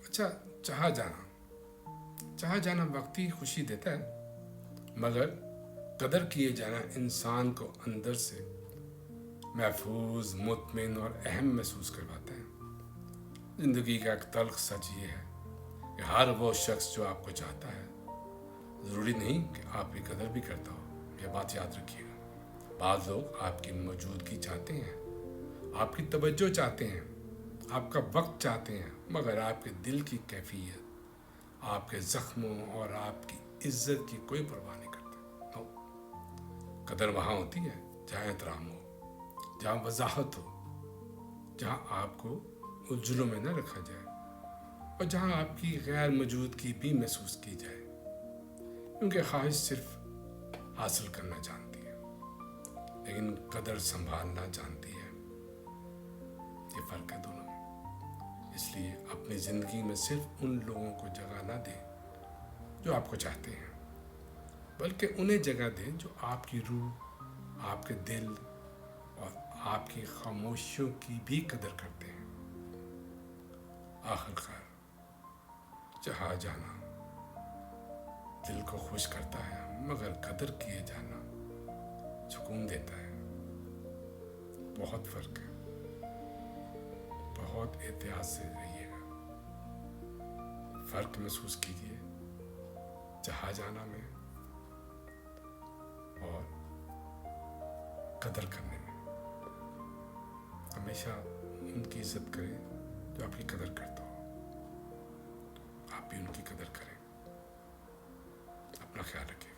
अच्छा, चाहा जाना वक्ती खुशी देता है, मगर कदर किए जाना इंसान को अंदर से महफूज, मुतमिन और अहम महसूस करवाता है। ज़िंदगी का एक तल्ख सच ये है कि हर वो शख्स जो आपको चाहता है, ज़रूरी नहीं कि आपकी कदर भी करता हो। यह बात याद रखिएगा। बाद लोग आपकी मौजूदगी चाहते हैं, आपकी तवज्जो चाहते हैं, आपका वक्त चाहते हैं, मगर आपके दिल की कैफियत, आपके ज़ख्मों और आपकी इज्जत की कोई परवाह नहीं करते। नो, कदर वहाँ होती है जहाँ एहतराम हो, जहाँ वजाहत हो, जहाँ आपको उलझनों में न रखा जाए और जहाँ आपकी गैर मौजूदगी भी महसूस की जाए, क्योंकि ख्वाहिश सिर्फ हासिल करना जानती है, लेकिन कदर संभालना जानती है। ये फ़र्क है दोनों में। इसलिए अपनी ज़िंदगी में सिर्फ उन लोगों को जगह ना दें जो आपको चाहते हैं, बल्कि उन्हें जगह दें जो आपकी रूह, आपके दिल और आपकी खामोशियों की भी कदर करते हैं। आखिरकार जहाँ जाना दिल को खुश करता है, मगर कदर किए जाना सुकून देता है। बहुत फ़र्क है। बहुत एहतियात से रहिएगा। फ़र्क महसूस कीजिए जहाँ जाना में और कदर करने में। हमेशा उनकी इज्जत करें जो आपकी कदर करता हो, आप भी उनकी कदर करें। अपना ख्याल रखिए।